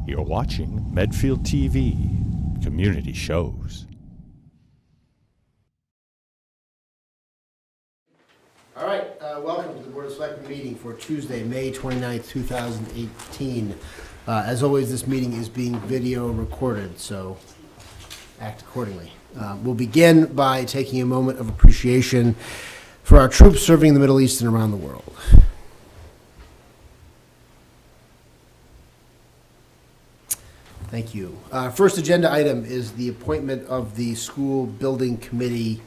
You're watching Medfield TV, Community Shows. All right, welcome to the Board of Selectmen meeting for Tuesday, May 29th, 2018. As always, this meeting is being video recorded, so act accordingly. We'll begin by taking a moment of appreciation for our troops serving in the Middle East and around the world. Thank you. First agenda item is the appointment of the school building committee.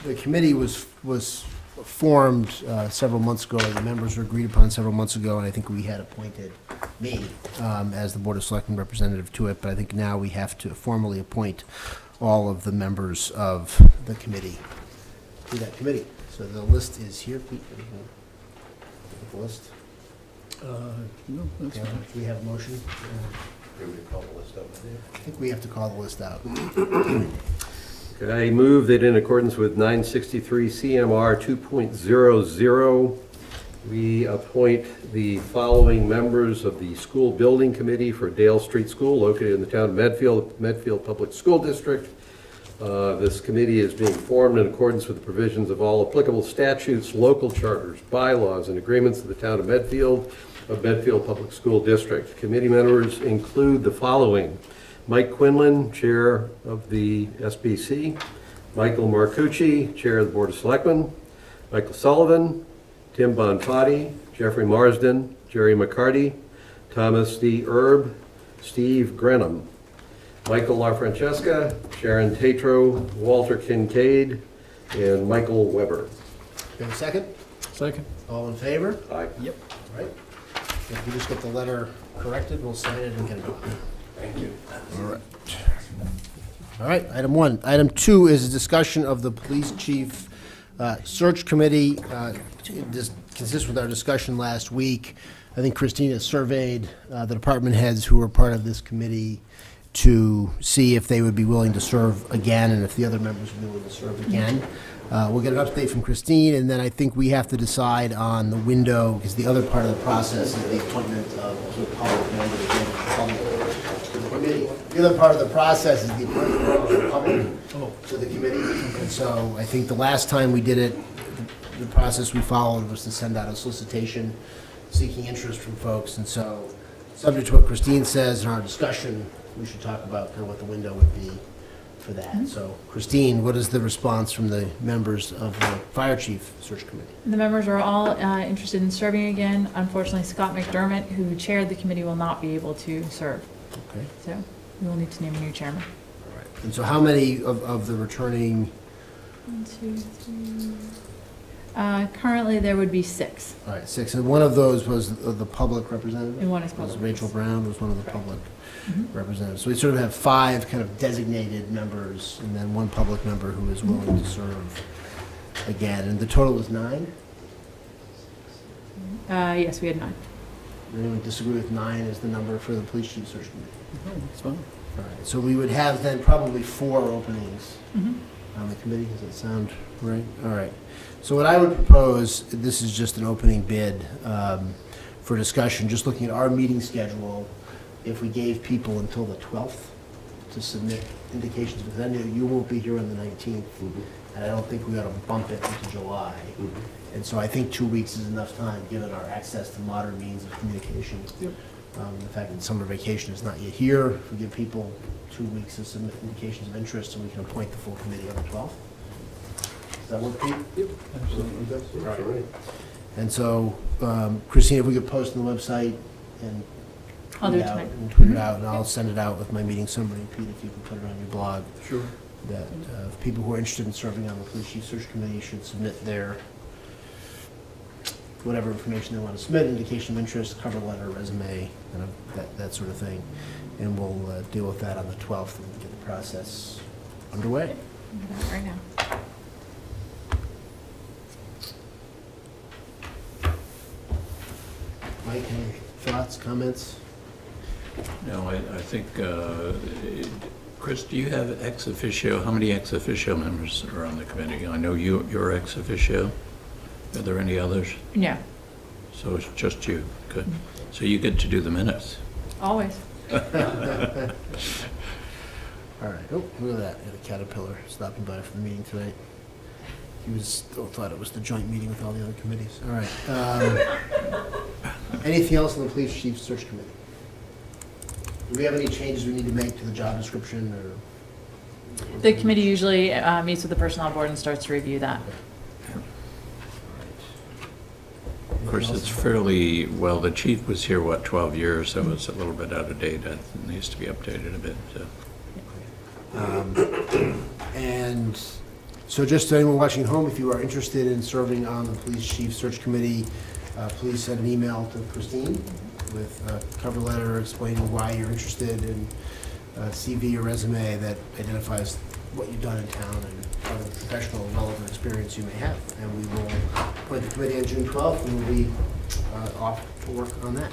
The committee was formed several months ago. The members were agreed upon several months ago, and I think we had appointed me as the Board of Selectmen representative to it, but I think now we have to formally appoint all of the members of the committee to that committee. So the list is here. Pete, the list? No, that's fine. We have a motion. Call the list out. I think we have to call the list out. I move that in accordance with 963 CMR 2.00, we appoint the following members of the School Building Committee for Dale Street School, located in the town of Medfield, Medfield Public School District. This committee is being formed in accordance with the provisions of all applicable statutes, local charters, bylaws, and agreements of the town of Medfield Public School District. Committee members include the following: Mike Quinlan, Chair of the SBC; Michael Marcucci, Chair of the Board of Selectmen; Michael Sullivan; Tim Bonfatti; Jeffrey Marsden; Jerry McCarty; Thomas D. Erb; Steve Grenham; Michael LaFrancesca; Sharon Tatro; Walter Kincaid; and Michael Weber. Do you have a second? Second. All in favor? Aye. Yep. All right. If we just get the letter corrected, we'll sign it and get it over. Thank you. All right. All right, item one. Item two is a discussion of the police chief search committee. This consists with our discussion last week. I think Christina surveyed the department heads who were part of this committee to see if they would be willing to serve again and if the other members would be willing to serve again. We'll get an update from Christine, and then I think we have to decide on the window, because the other part of the process is the appointment of the public members of the committee. The other part of the process is the appointment of the public to the committee. And so I think the last time we did it, the process we followed was to send out a solicitation seeking interest from folks. And so, subject to what Christine says in our discussion, we should talk about kind of what the window would be for that. So, Christine, what is the response from the members of the fire chief search committee? The members are all interested in serving again. Unfortunately, Scott McDermott, who chaired the committee, will not be able to serve. Okay. So we will need to name a new chairman. All right. And so how many of the returning? 1, 2, 3. Currently, there would be 6. All right, 6. And one of those was the public representative? And one is Was public. Rachel Brown was one of the public Mhm. representatives. So we sort of have 5 kind of designated members and then 1 public member who is willing to serve again. And the total was 9? Yes, we had 9. Anyone disagree with 9 as the number for the police chief search committee? No, that's fine. All right, so we would have then probably 4 openings Mhm. on the committee. Does that sound right? All right. So what I would propose, this is just an opening bid for discussion, just looking at our meeting schedule, if we gave people until the 12th to submit indications, because I know you won't be here on the 19th, and I don't think we ought to bump it into July. And so I think 2 weeks is enough time, given our access to modern means of communication. Yep. The fact that summer vacation is not yet here, if we give people 2 weeks to submit indications of interest, and we can appoint the full committee on the 12th. Does that work, Pete? Yep, absolutely. All right. And so, Christine, if we could post on the website and I'll do tweet it out, tonight. and tweet it out, and I'll send it out with my meeting summary. Pete, if you can put it on your blog, Sure. that people who are interested in serving on the police chief search committee should submit their whatever information they want to submit, indication of interest, cover letter, resume, that sort of thing. And we'll deal with that on the 12th and get the process underway. I'm doing it right now. Mike, any thoughts, comments? No, I think, Chris, do you have ex officio, how many ex officio members are on the committee? I know you're ex officio. Are there any others? Yeah, So it's just you. Good. So you get to do the minutes. always. All right, oh, look at that, had a caterpillar stopping by for the meeting tonight. He thought it was the joint meeting with all the other committees. All right. Anything else on the police chief search committee? Do we have any changes we need to make to the job description, or? The committee usually meets with the personnel board and starts to review that. Of course, it's fairly, well, the chief was here, 12 years, so it's a little bit out of date. It needs to be updated a bit, so. And so just to anyone watching at home, if you are interested in serving on the police chief search committee, please send an email to Christine with a cover letter explaining why you're interested, in a CV or resume that identifies what you've done in town and other professional relevant experience you may have. And we will appoint the committee on June 12th, and we'll be off to work on that.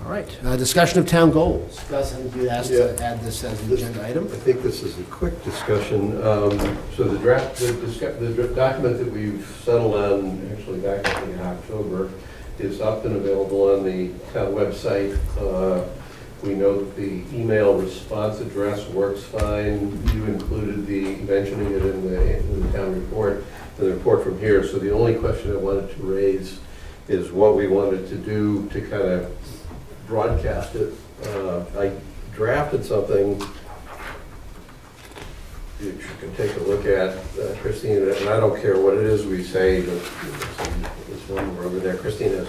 All right, discussion of town goals. Gus, I think you asked to add this as an agenda item. I think this is a quick discussion. So the document that we've settled on, actually back in October, is up and available on the town website. We know that the email response address works fine. You included mentioning it in the town report, and the report from here. So the only question I wanted to raise is what we wanted to do to kind of broadcast it. I drafted something you can take a look at, Christine, and I don't care what it is we say, but there's one over there. Christine has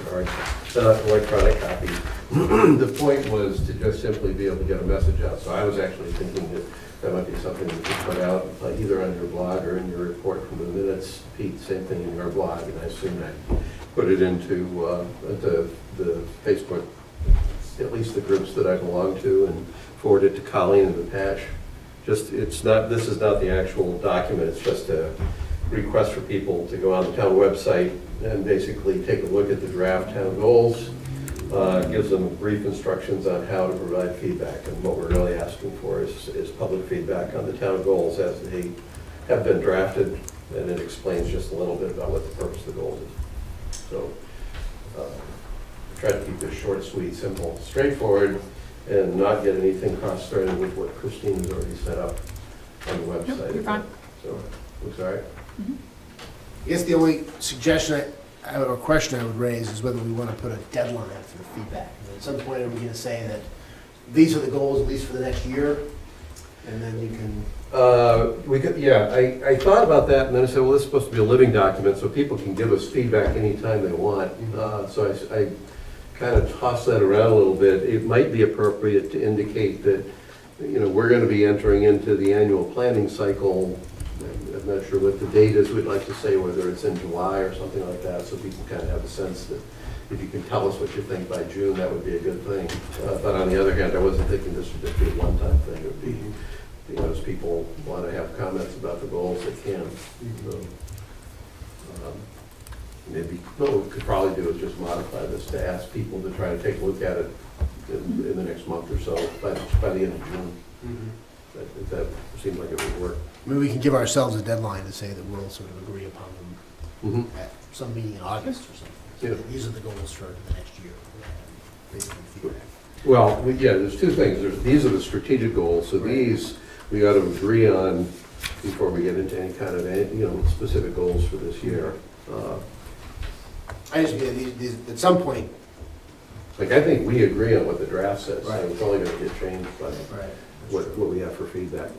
an electronic copy. The point was to just simply be able to get a message out. So I was actually thinking that might be something we could put out either on your blog or in your report from the minutes. Pete, same thing in your blog, and I assume I put it into the Facebook, at least the groups that I belong to, and forward it to Colleen and the Patch. This is not the actual document, it's just a request for people to go on the town website and basically take a look at the draft town goals, gives them brief instructions on how to provide feedback, and what we're really asking for is public feedback on the town goals as they have been drafted, and it explains just a little bit about what the purpose of the goals is. So, try to keep this short, sweet, simple, straightforward, and not get anything cross-threaded with what Christine has already set up on the website. Nope, you're fine. So, looks all right? I guess the only suggestion or question I would raise is whether we want to put a deadline for the feedback. At some point, are we going to say that these are the goals, at least for the next year, and then you can... We could, yeah, I thought about that, and then I said, well, this is supposed to be a living document, so people can give us feedback anytime they want. So I kind of tossed that around a little bit. It might be appropriate to indicate that, we're going to be entering into the annual planning cycle. I'm not sure what the date is. We'd like to say whether it's in July or something like that, so people kind of have a sense that if you can tell us what you think by June, that would be a good thing. But on the other hand, I wasn't thinking this would just be a one-time thing. It would be, as people want to have comments about the goals, they can. So, maybe what we could probably do is just modify this to ask people to try to take a look at it in the next month or so, by the end of June. If that seems like it would work. Maybe we can give ourselves a deadline to say that we'll sort of agree upon them at some meeting in August or something. So Yeah. these are the goals for the next year. Based on feedback. Well, yeah, there's two things. These are the strategic goals, so these we ought to agree on before we get into any kind of, specific goals for this year. I just mean, these, at some point. I think we agree on what the draft says, so Right. it's only going to get changed by what we have for feedback.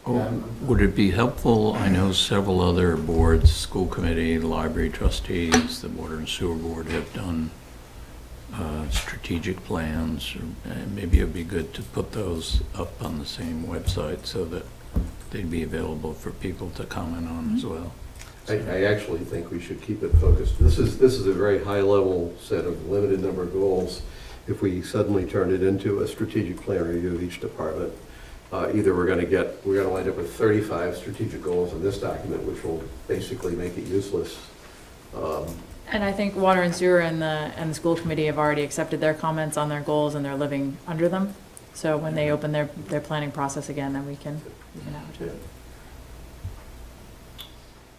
Would it be helpful, I know several other boards, school committee, library trustees, the water and sewer board have done strategic plans, and maybe it'd be good to put those up on the same website so that they'd be available for people to comment on as well. I actually think we should keep it focused. This is a very high-level set of limited number of goals. If we suddenly turn it into a strategic plan review of each department, either we're going to wind up with 35 strategic goals in this document, which will basically make it useless. And I think water and sewer and the school committee have already accepted their comments on their goals and they're living under them. So when they open their planning process again, then we can advertise.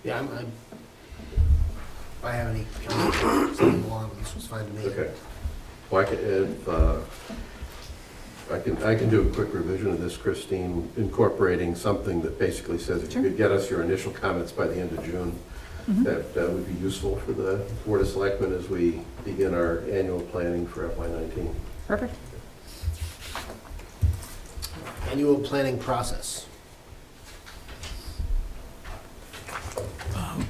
Yeah, if I have any comments, something along, this was fine to me. Okay. Well, I can do a quick revision of this, Christine, incorporating something that basically says if you could get us your initial comments by the end of June, that would be useful for the Board of Selectmen as we begin our annual planning for FY19. Perfect. Annual planning process.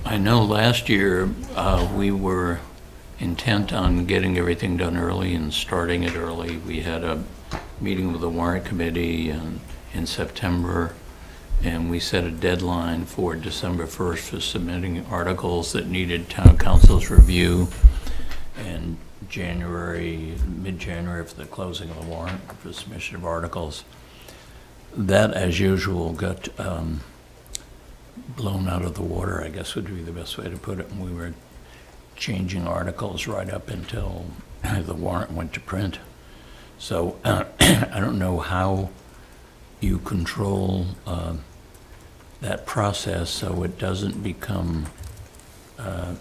I know last year, we were intent on getting everything done early and starting it early. We had a meeting with the warrant committee in September, and we set a deadline for December 1st for submitting articles that needed town council's review, and mid-January for the closing of the warrant for submission of articles. That, as usual, got blown out of the water, I guess would be the best way to put it. And we were changing articles right up until the warrant went to print. So I don't know how you control that process so it doesn't become a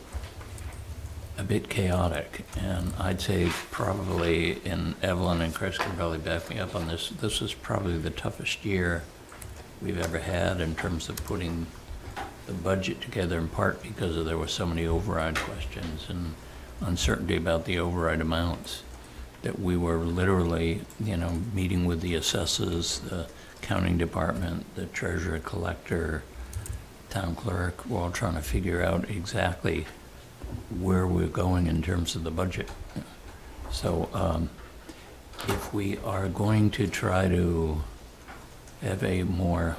bit chaotic. And I'd say probably, and Evelyn and Chris can probably back me up on this, this is probably the toughest year we've ever had in terms of putting the budget together, in part because there were so many override questions and uncertainty about the override amounts, that we were literally, meeting with the assessors, the accounting department, the treasurer, collector, town clerk. We're all trying to figure out exactly where we're going in terms of the budget. So if we are going to try to have a more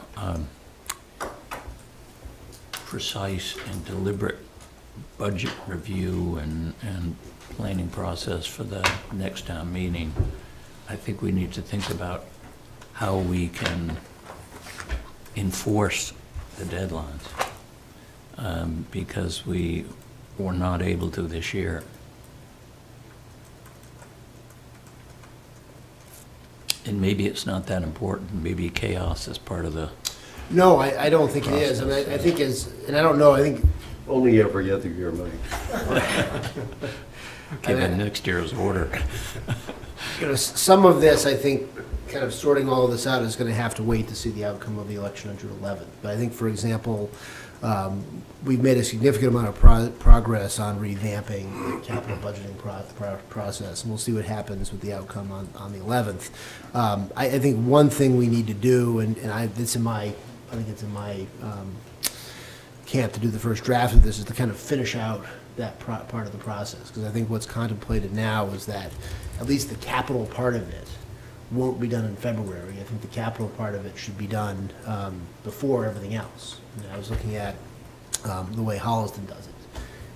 precise and deliberate budget review and planning process for the next town meeting, I think we need to think about how we can enforce the deadlines, because we were not able to this year. And maybe it's not that important. Maybe chaos is part of the... No, I don't think it is. I mean, I think and I don't know, I think, Only every other year, Mike. given next year's order. some of this, I think, kind of sorting all of this out is going to have to wait to see the outcome of the election on June 11th. But I think, for example, we've made a significant amount of progress on revamping the capital budgeting process, and we'll see what happens with the outcome on the 11th. I think one thing we need to do, and I think it's in my camp to do the first draft of this, is to kind of finish out that part of the process, because I think what's contemplated now is that at least the capital part of it won't be done in February. I think the capital part of it should be done before everything else. And I was looking at the way Holliston does it.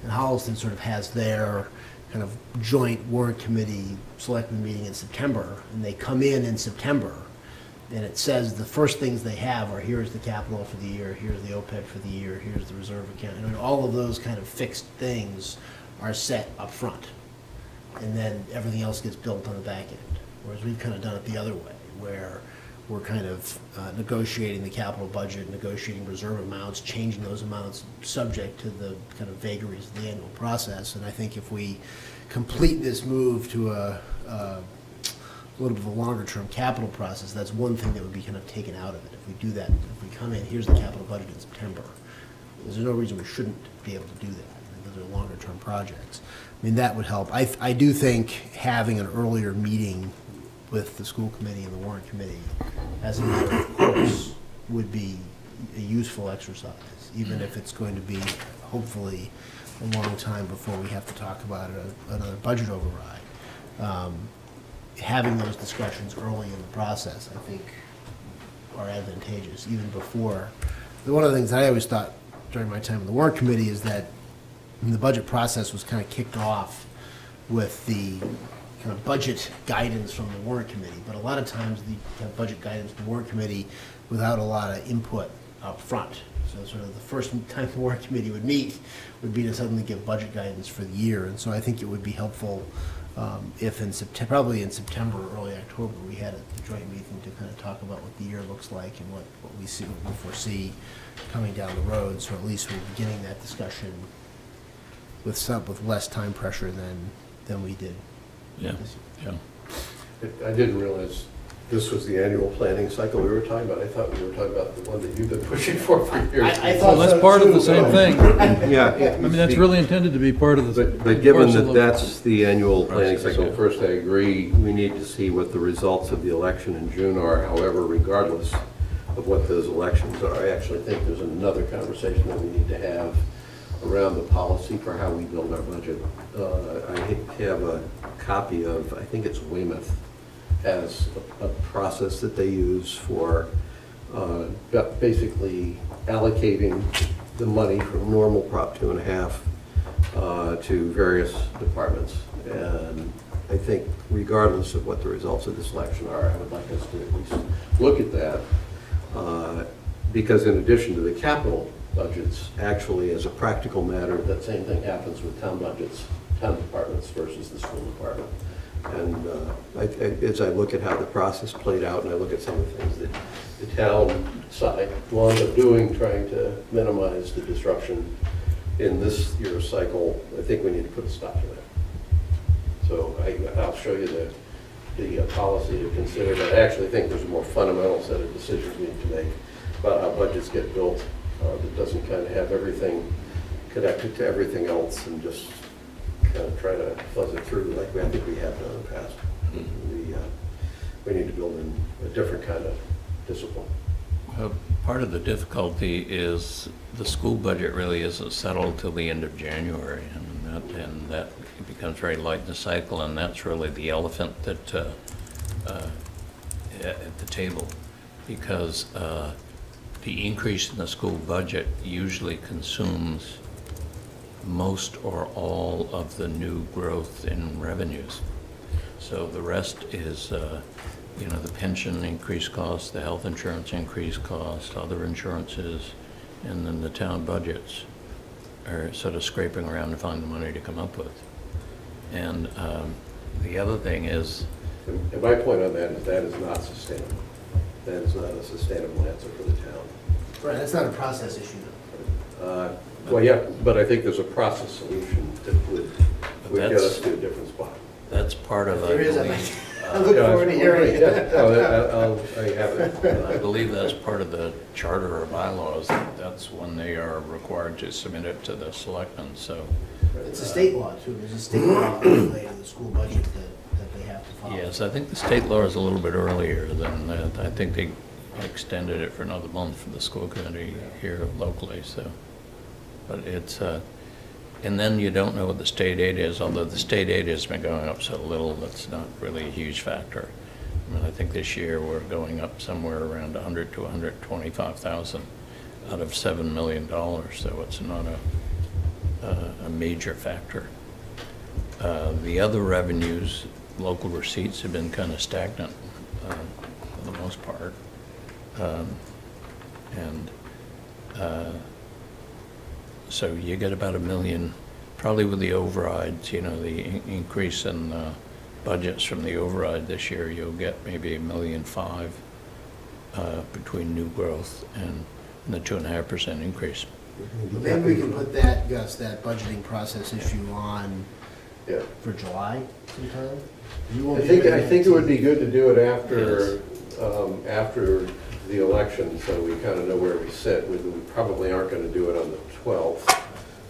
And Holliston sort of has their kind of joint warrant committee selectmen meeting in September, and they come in September, and it says the first things they have are, here's the capital for the year, here's the OPEB for the year, here's the reserve account. And all of those kind of fixed things are set up front. And then everything else gets built on the back end. Whereas we've kind of done it the other way, where we're kind of negotiating the capital budget, negotiating reserve amounts, changing those amounts subject to the kind of vagaries of the annual process. And I think if we complete this move to a little bit of a longer-term capital process, that's one thing that would be kind of taken out of it. If we do that, if we come in, here's the capital budget in September, there's no reason we shouldn't be able to do that. I mean, those are longer-term projects. I mean, that would help. I do think having an earlier meeting with the school committee and the warrant committee as a matter of course would be a useful exercise, even if it's going to be hopefully a long time before we have to talk about another budget override. Having those discussions early in the process, I think, are advantageous, even before. One of the things that I always thought during my time in the warrant committee is that the budget process was kind of kicked off with the kind of budget guidance from the warrant committee, but a lot of times the budget guidance from the warrant committee without a lot of input up front. So sort of the first time the warrant committee would meet would be to suddenly give budget guidance for the year. And so I think it would be helpful if in September, probably in September, early October, we had a joint meeting to kind of talk about what the year looks like and what we foresee coming down the road. So at least we're beginning that discussion with less time pressure than we did. Yeah, yeah. I didn't realize This was the annual planning cycle we were talking about. I thought we were talking about the one that you've been pushing for years. I Well, thought that's so part of too, the same but- thing. Yeah. I mean, that's really intended to be part of the. But given parcel that of- that's the annual planning Process, cycle, yeah. first I agree, we need to see what the results of the election in June are. However, regardless of what those elections are, I actually think there's another conversation that we need to have around the policy for how we build our budget. I have a copy of, I think it's Weymouth, has a process that they use for basically allocating the money from normal Prop 2.5 to various departments. And I think regardless of what the results of this election are, I would like us to at least look at that. Because in addition to the capital budgets, actually, as a practical matter, that same thing happens with town budgets, town departments versus the school department. And as I look at how the process played out, and I look at some of the things that the town side wound up doing, trying to minimize the disruption in this year's cycle, I think we need to put a stop to that. So I'll show you the policy to consider, but I actually think there's a more fundamental set of decisions we need to make about how budgets get built that doesn't kind of have everything connected to everything else and just kind of try to fuzz it through like I think we have done in the past. We need to build in a different kind of discipline. Well, part of the difficulty is the school budget really isn't settled till the end of January, and that becomes very light in the cycle, and that's really the elephant that at the table, because the increase in the school budget usually consumes most or all of the new growth in revenues. So the rest is, the pension increased cost, the health insurance increased cost, other insurances, and then the town budgets are sort of scraping around to find the money to come up with. And the other thing is, And my point on that is not sustainable. That is not a sustainable answer for the town. Right, that's not a process issue though. Well, yeah, but I think there's a process solution that would get us to a different spot. that's part of, I There is, believe, I look forward to hearing it. I have it. I believe that's part of the charter or bylaws. That's when they are required to submit it to the selectmen, so. It's a state law too, there's a state law related to the school budget that they have to follow. Yes, I think the state law is a little bit earlier than that. I think they extended it for another month for the school committee here locally, so. But it's, and then you don't know what the state aid is, although the state aid has been going up so little, that's not really a huge factor. I mean, I think this year we're going up somewhere around 100 to 125,000 out of $7 million, so it's not a major factor. The other revenues, local receipts have been kind of stagnant for the most part. So you get about $1 million, probably with the overrides, the increase in budgets from the override this year, you'll get maybe $1.5 million between new growth and the 2.5% increase. Maybe we can put that, Gus, that budgeting process issue on Yeah. for July sometime? You I won't be think, here I the think it would 19th. be good to do it after the election, so we kind of know where we sit. We probably aren't going to do it on the 12th,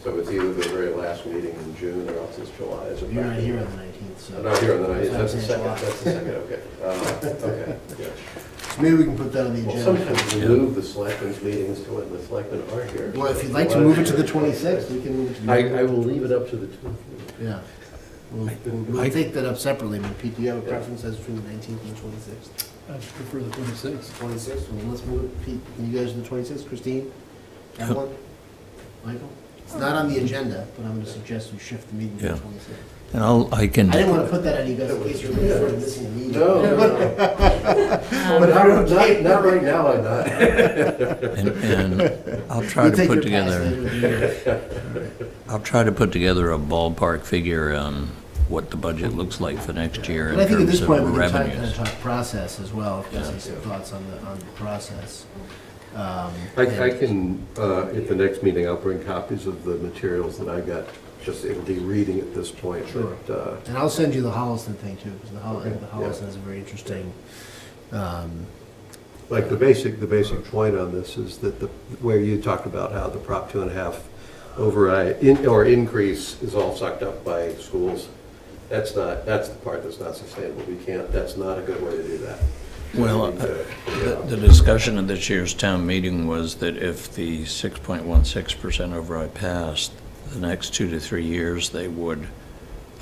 so it's either the very last meeting in June or else it's July. as a You're not practice. here on the 19th, so. I'm not here on the 19th, That's that's the what I'm second, saying, that's the second, okay. Okay, yeah. So maybe we can put that on the Well, agenda. sometimes we move the selectmen's meetings to when the selectmen are here. Well, if you'd like to move it to the 26th, we can move it to the. I will leave it up to the two. Yeah. We'll take that up separately. I mean, Pete, do you have a preference as between the 19th and the 26th? I prefer the 26th. 26th, well, let's move it. Pete, can you guys do the 26th? Christine? Evelyn? Michael? It's not on the agenda, but I'm going to suggest we shift the meeting to the Yeah. 26th. And I can. I didn't want to put that on you guys in case you're looking for missing a meeting. No. But not right now, I'm not. And I'll try We'll to take put your pass together, later in the year. I'll try to put together a ballpark figure on what the budget looks like for next year in But I think at this terms point, of we can kind of revenues. talk process as well, if there's some thoughts on the process. I can, at the next meeting, I'll bring copies of the materials that I got. Just, it'll be reading at this point. Sure. But, And I'll send you the Holliston thing too, because the Okay, Holliston has a very interesting Like the basic point on this is that where you talked about how the Prop 2.5 override or increase is all sucked up by schools. That's the part that's not sustainable. That's not a good way to do that. Well, the discussion at this year's town meeting was that if the 6.16% override passed, the next 2 to 3 years, they would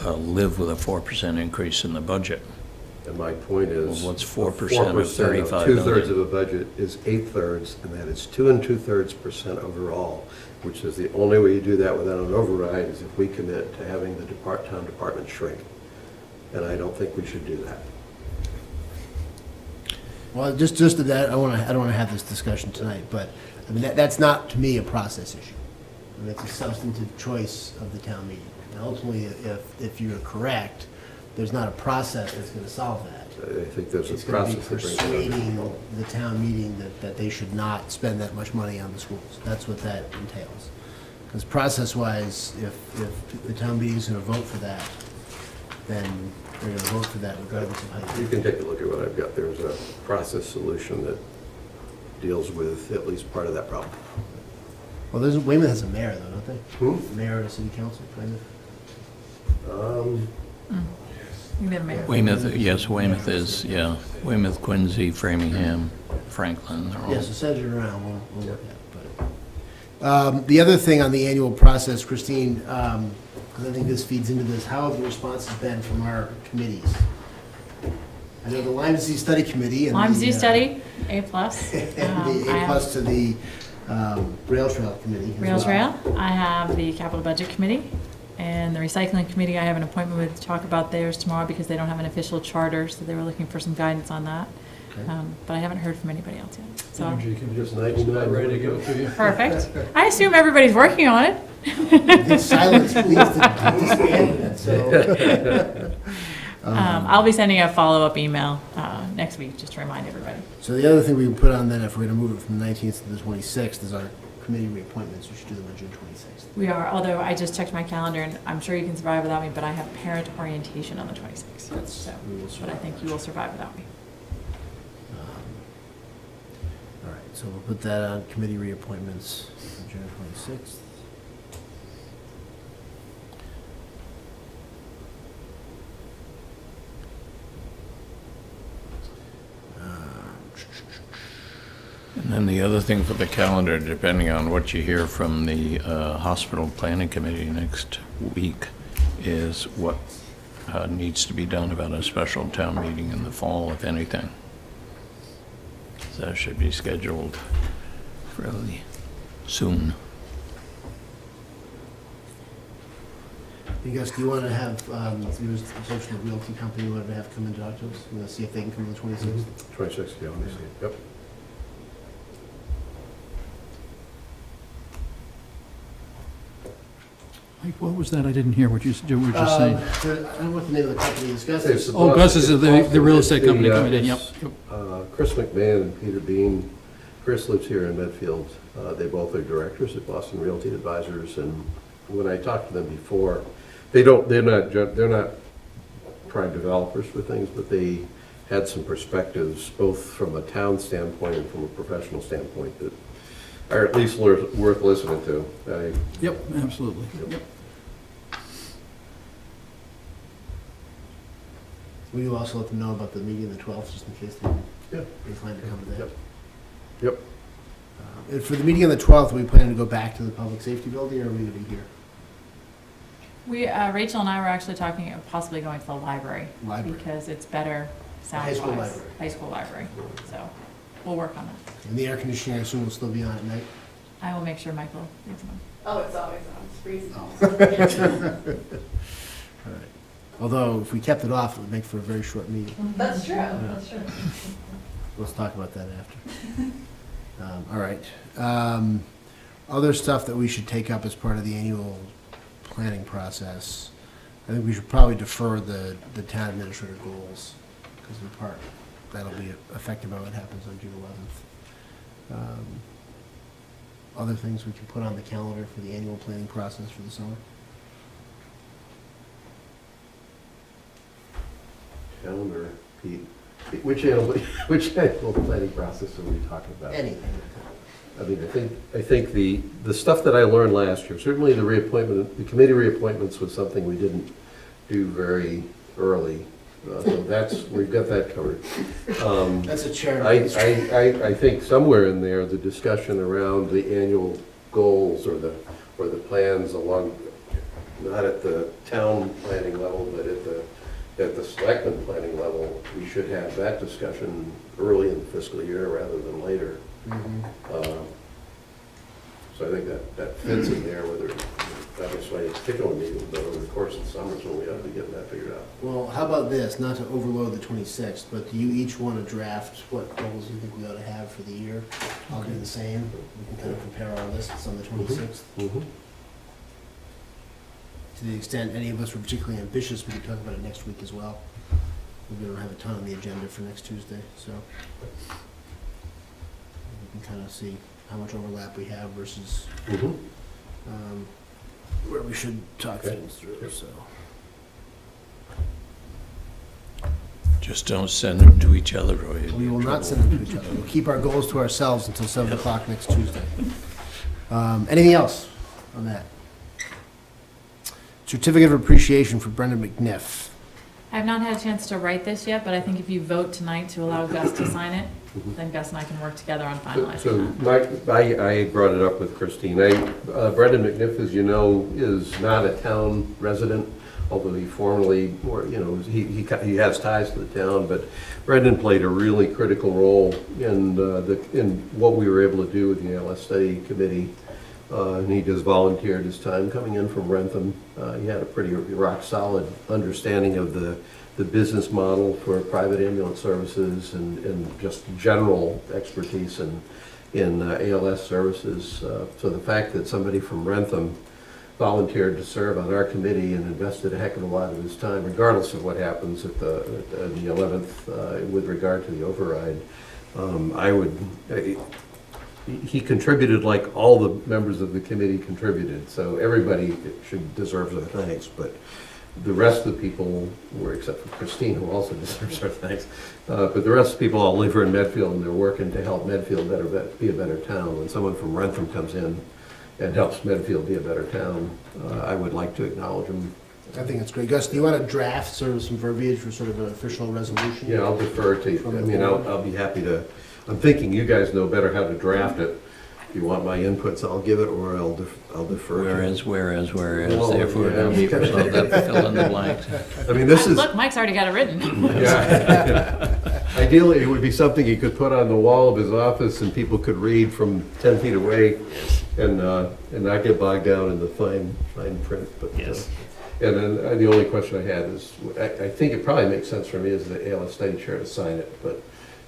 live with a 4% increase in the budget. And my point is, Well, what's 4% of 35 2/3 million? of a budget is 8/3, and that is 2 2/3% overall, which is the only way you do that without an override is if we commit to having the town department shrink. And I don't think we should do that. Well, just to that, I don't want to have this discussion tonight, but, I mean, that's not, to me, a process issue. I mean, it's a substantive choice of the town meeting. And ultimately, if you're correct, there's not a process that's going to solve that. I think there's a It's going to be process that brings it under persuading control. the town meeting that they should not spend that much money on the schools. That's what that entails. Because process-wise, if the town meeting's going to vote for that, then they're going to vote for that regardless of how You you. can take a look at what I've got. There's a process solution that deals with at least part of that problem. Well, Weymouth has a mayor, though, don't they? Hmm? Mayor of the city council, Weymouth. We have a mayor. Weymouth, yes, Weymouth is, yeah. Weymouth, Quincy, Framingham, Franklin, they're all. Yeah, so send it around, we'll look at it. But the other thing on the annual process, Christine, because I think this feeds into this, how have the responses been from our committees? I know the Lyme Disease Study Committee and Lyme the, disease study, A plus. and the I A have plus to the Rail Trail Committee. as Rails well. Rail. I have the capital budget committee and the recycling committee. I have an appointment with to talk about theirs tomorrow because they don't have an official charter, so they were looking for some guidance on that. Okay. But I haven't heard from anybody else yet. So Energy can Just just 99 ready to go to you. perfect. I assume everybody's working on it. This silence leads to disbandment, so. I'll be sending a follow-up email next week just to remind everybody. So the other thing we can put on then, if we're going to move it from the 19th to the 26th, is our committee reappointments. We should do them on June 26th. We are, although I just checked my calendar and I'm sure you can survive without me, but I have parent orientation on the 26th. That's- So, we will but I survive think that. you will survive without me. All right, so we'll put that on committee reappointments on June 26th. And then the other thing for the calendar, depending on what you hear from the hospital planning committee next week, is what needs to be done about a special town meeting in the fall, if anything. So that should be scheduled fairly soon. You guys, do you want to have, there was a social realty company you wanted to have come and talk to us? You want to see if they can come on the 26th? 26, yeah, let me see. Yep. Mike, what was that? I didn't hear what you were just saying. I don't know what the name of the company is. Gus? It's the Oh, Gus is the real estate It's company the, coming in, yep. it's, Yep. Chris McMahon and Peter Bean. Chris lives here in Medfield. They both are directors at Boston Realty Advisors, and when I talked to them before, they're not prime developers for things, but they had some perspectives, both from a town standpoint and from a professional standpoint, that are at least worth listening to. Yep, absolutely. Yep. Will you also let them know about the meeting on the 12th, just in case Yeah. they plan to come to that? Yep. Yep. And for the meeting on the 12th, are we planning to go back to the public safety building, or are we going to be here? We, Rachel and I were actually talking of possibly going to the library. Library. Because it's better High school sound-wise. library. High school library. So we'll work on that. And the air conditioning, I assume, will still be on at night? I will make sure Michael leaves them. Oh, it's always on, it's freezing. All right. Although, if we kept it off, it would make for a very short meeting. That's true, that's true. Let's talk about that after. All right. Other stuff that we should take up as part of the annual planning process. I think we should probably defer the town administrator goals, because in part, that'll be affected by what happens on June 11th. Other things we can put on the calendar for the annual planning process for the summer? Calendar, Pete. Which annual planning process are we talking about? Anything. I mean, I think the stuff that I learned last year, certainly the committee reappointments was something we didn't do very early. So we've got that covered. That's a chair. I think somewhere in there, the discussion around the annual goals or the plans along, not at the town planning level, but at the selectmen planning level, we should have that discussion early in the fiscal year rather than later. So I think that fits in there, whether, obviously, it's particular meetings, but over the course of the summers when we ought to be getting that figured out. Well, how about this, not to overload the 26th, but do you each want to draft what goals you think we ought to have for the year? I'll do the same. We can kind of compare our lists on the 26th. To the extent any of us were particularly ambitious, we could talk about it next week as well. We don't have a ton on the agenda for next Tuesday, so we can kind of see how much overlap we have versus where we should talk Okay. things through, so. Just don't send them to each other, or you'll be We in will not trouble. send them to each other. We'll keep our goals to ourselves until 7 o'clock next Tuesday. Anything else on that? Certificate of Appreciation for Brendon Mcniff. I have not had a chance to write this yet, but I think if you vote tonight to allow Gus to sign it, then Gus and I can work together on So finalizing that. I brought it up with Christine. Brendon Mcniff, as you know, is not a town resident, although he formerly, or, you know, he has ties to the town, but Brendon played a really critical role in what we were able to do with the ALS Study Committee. And he just volunteered his time coming in from Rentham. He had a pretty rock-solid understanding of the business model for private ambulance services and just general expertise in ALS services. So the fact that somebody from Rentham volunteered to serve on our committee and invested a heck of a lot of his time, regardless of what happens at the 11th with regard to the override, he contributed like all the members of the committee contributed, so everybody should deserve their thanks, but the rest of the people were, except for Christine, who also deserves her thanks, but the rest of the people all live here in Medfield, and they're working to help Medfield be a better town. When someone from Rentham comes in and helps Medfield be a better town, I would like to acknowledge them. I think it's great. Gus, do you want to draft sort of some verbiage for sort of an official resolution? Yeah, I'll defer to, I mean, I'll be happy to, I'm thinking you guys know better how to draft it. If you want my inputs, I'll give it, or I'll defer to. Whereas, Oh, therefore, yeah. don't be yourself that fill in the blanks. I mean, this is, Look, Mike's already got it written. yeah. Ideally, it would be something he could put on the wall of his office and people could read from 10 feet away and not get bogged down in the fine print, but. Yes. And then the only question I had is, I think it probably makes sense for me as the ALS study chair to sign it, but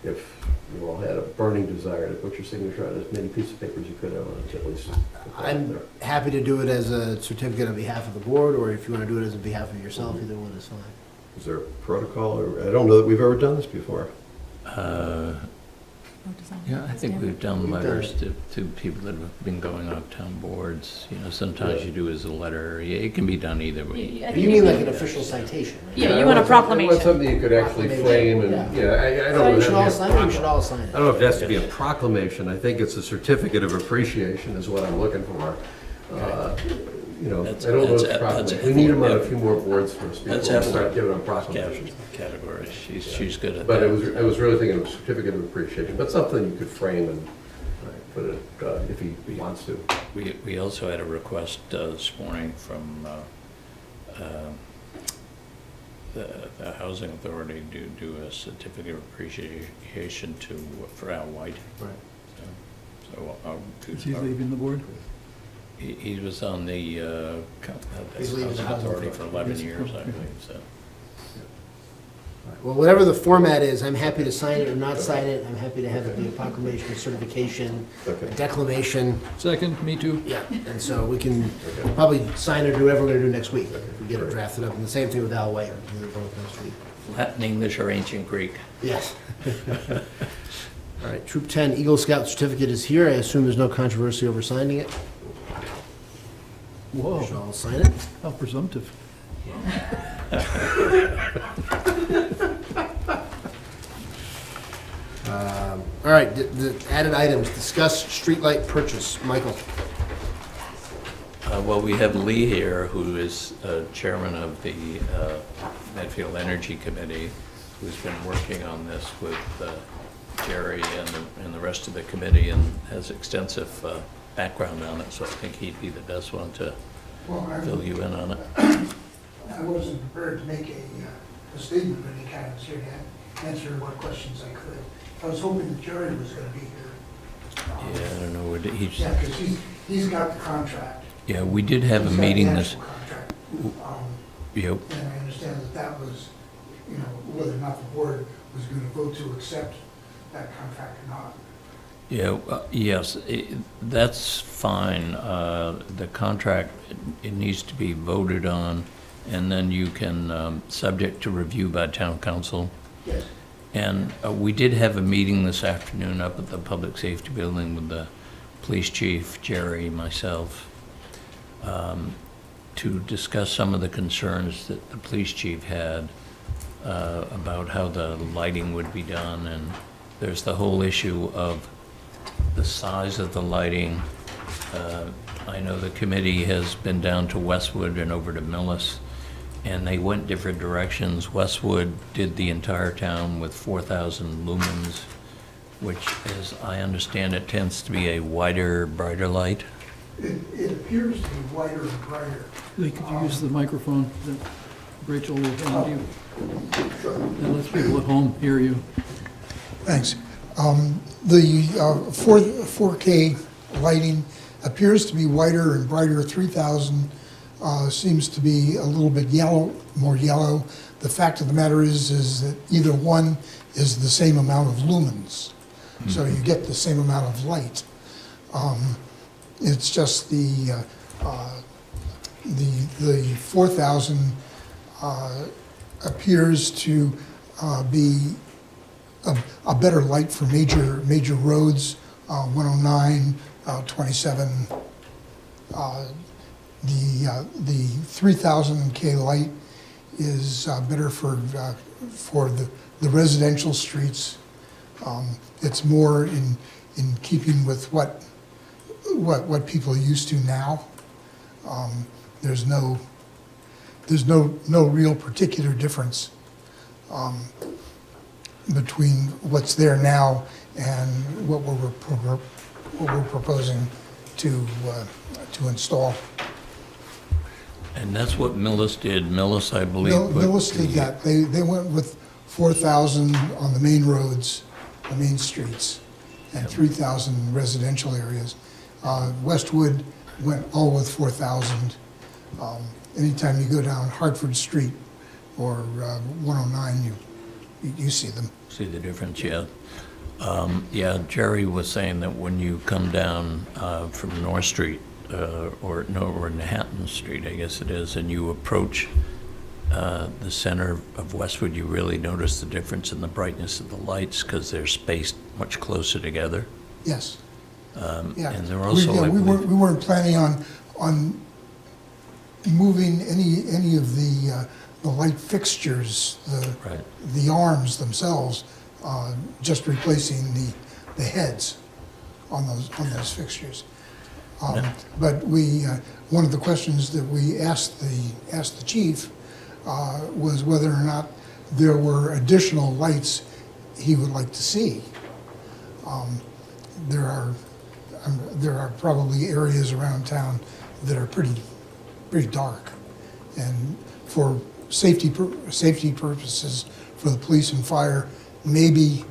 if you all had a burning desire to put your signature on as many pieces of paper as you could, I want to at least. I'm happy to do it as a certificate on behalf of the board, or if you want to do it as on behalf of yourself, either one is fine. Is there a protocol, or, I don't know that we've ever done this before. Yeah, I think we've done letters to people that have been going off town boards. You know, sometimes you do as a letter. Yeah, it can be done either way. You mean like an official citation, right? Yeah, you want a proclamation. I want something you could actually frame and, Proclamation, I don't know. You should all that- sign it, we should all sign it. I don't know if it has to be a proclamation, I think it's a certificate of appreciation is what I'm looking for. You know, I That's- don't know if that's- it's a proclamation. that's- We need them on a few more boards first before we Let's start have giving them proclamations. categories. She's good at But that. I was really thinking of a certificate of appreciation, but something you could frame and put it, if he wants to. We also had a request this morning from the Housing Authority to do a certificate of appreciation for Al White. Right. So Is he leaving the board? he was on the He's leaving the Housing Authority Housing for Authority. 11 years, I Okay. believe, so. Well, whatever the format is, I'm happy to sign it or not sign it. I'm happy to have it be a proclamation, a certification, a Okay. declamation. Second, me too. Yeah, and so we can probably sign or do whatever we're gonna do next week. If we get it drafted up, and the same thing with Al White. We'll do it both next week. Latin, English, or ancient Greek? Yes. All right, Troop 10 Eagle Scout certificate is here. I assume there's no controversy over signing it. Whoa, Should all sign it? how presumptive. All right, the added items, discuss streetlight purchase. Michael? Well, we have Lee here, who is chairman of the Medfield Energy Committee, who's been working on this with Jerry and the rest of the committee and has extensive background on it, so I think he'd be the best one to fill you in on it. I wasn't prepared to make a statement of any kind. I was here to answer what questions I could. I was hoping that Jerry was going to be here. Yeah, I don't know, he's, Yeah, because he's got the contract. yeah, we did have a He's got meeting the this, actual contract. yep, And I understand that that was, you know, whether or not the board was going to vote to accept that contract or not. yeah, yes, that's fine. The contract, it needs to be voted on, and then you can, subject to review by town council. Yes. And we did have a meeting this afternoon up at the Public Safety Building with the police chief, Jerry, myself, to discuss some of the concerns that the police chief had about how the lighting would be done. And there's the whole issue of the size of the lighting. I know the committee has been down to Westwood and over to Millis, and they went different directions. Westwood did the entire town with 4,000 lumens, which, as I understand it, tends to be a wider, brighter light. It appears to be wider and brighter. Lee, could you use the microphone that Rachel will hand you? And let people at home hear you. Thanks. The 4K lighting appears to be wider and brighter. 3,000 seems to be a little bit yellow, more yellow. The fact of the matter is that either one is the same amount of lumens, so you get the same amount of light. It's just the 4,000 appears to be a better light for major roads, 109, 27. The 3,000 K light is better for the residential streets. It's more in keeping with what people are used to now. There's no real particular difference between what's there now and what we're proposing to install. And that's what Millis did. Millis, I believe. Millis did that. They went with 4,000 on the main roads, the main streets, and 3,000 residential areas. Westwood went all with 4,000. Anytime you go down Hartford Street or 109, you see them. See the difference, yeah. Yeah, Jerry was saying that when you come down from North Street, or Manhattan Street, I guess it is, and you approach the center of Westwood, you really notice the difference in the brightness of the lights because they're spaced much closer together. Yes. Yeah. And they're also, we weren't planning on moving any of the light fixtures, right. the arms themselves, just replacing the heads on those fixtures. But one of the questions that we asked the chief was whether or not there were additional lights he would like to see. There are probably areas around town that are pretty dark, and for safety purposes for the police and fire, maybe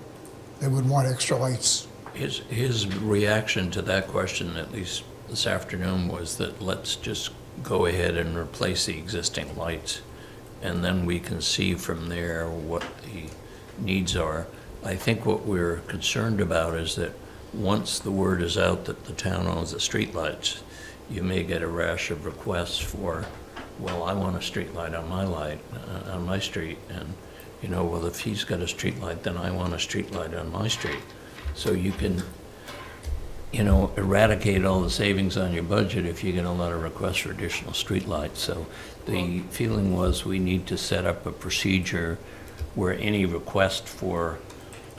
they would want extra lights. His reaction to that question, at least this afternoon, was that let's just go ahead and replace the existing lights, and then we can see from there what the needs are. I think what we're concerned about is that once the word is out that the town owns the streetlights, you may get a rash of requests for, well, I want a streetlight on my light, on my street, and well, if he's got a streetlight, then I want a streetlight on my street. So you can, eradicate all the savings on your budget if you get a lot of requests for additional streetlights. So the feeling was we need to set up a procedure where any request for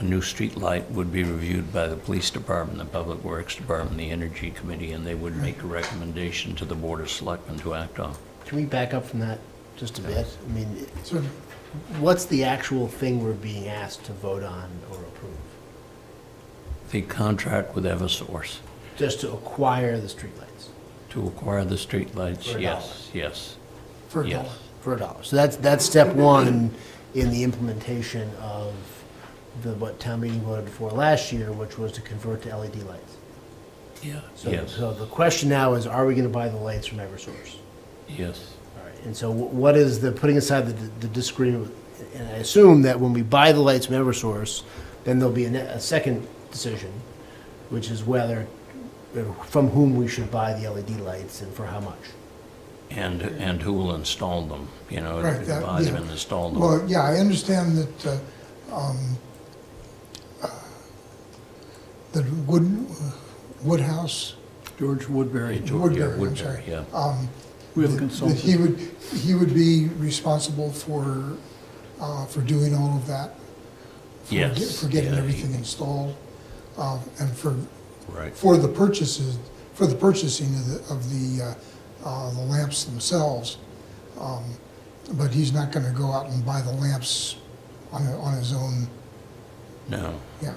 a new street light would be reviewed by the police department, the public works department, the energy committee, and they would make a recommendation to the board of selectmen to act on. Can we back up from that just a bit? I mean, So, what's the actual thing we're being asked to vote on or approve? The contract with Eversource Just to acquire the streetlights to acquire the street lights, For $1. yes. for a Yes. dollar. for $1. So that's step one in the implementation of what town meeting voted for last year, which was to convert to LED lights. Yeah, So, yes, so the question now is, are we going to buy the lights from Eversource? yes. All right, and so what is the, putting aside the disagreement, and I assume that when we buy the lights from Eversource, then there'll be a second decision, which is whether, from whom we should buy the LED lights and for how much. And who will install them, you know, Right, that- buy them yeah. and install them. Well, yeah, I understand that, that Woodhouse, Yeah, Woodbury, George Woodbury. I'm Woodbury, sorry. yeah. We have a That consultant. he would be responsible for doing all of that? Yes, For getting yeah, everything installed, and Right. for the purchases, for the purchasing of the lamps themselves. But he's not gonna go out and buy the lamps on his own, No. yeah. no.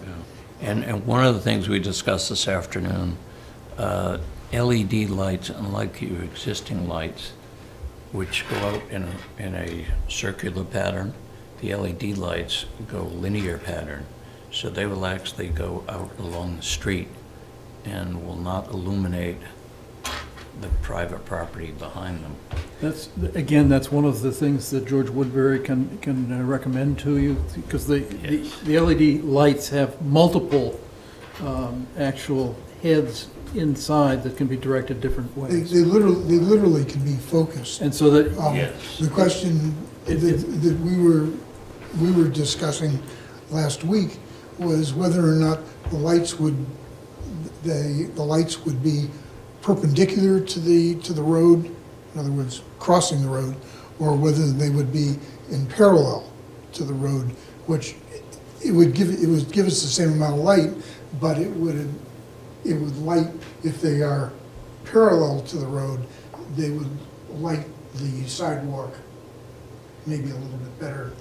And one of the things we discussed this afternoon, LED lights, unlike your existing lights, which go out in a circular pattern, the LED lights go linear pattern. So they will actually go out along the street and will not illuminate the private property behind them. Again, that's one of the things that George Woodbury can recommend to you, because the LED lights have multiple actual heads inside that can be directed different They ways. literally can be focused. And so that, Yes. The question that we were discussing last week was whether or not the lights would be perpendicular to the road, in other words, crossing the road, or whether they would be in parallel to the road, which it would give us the same amount of light, but it would light, if they are parallel to the road, they would light the sidewalk maybe a little bit better.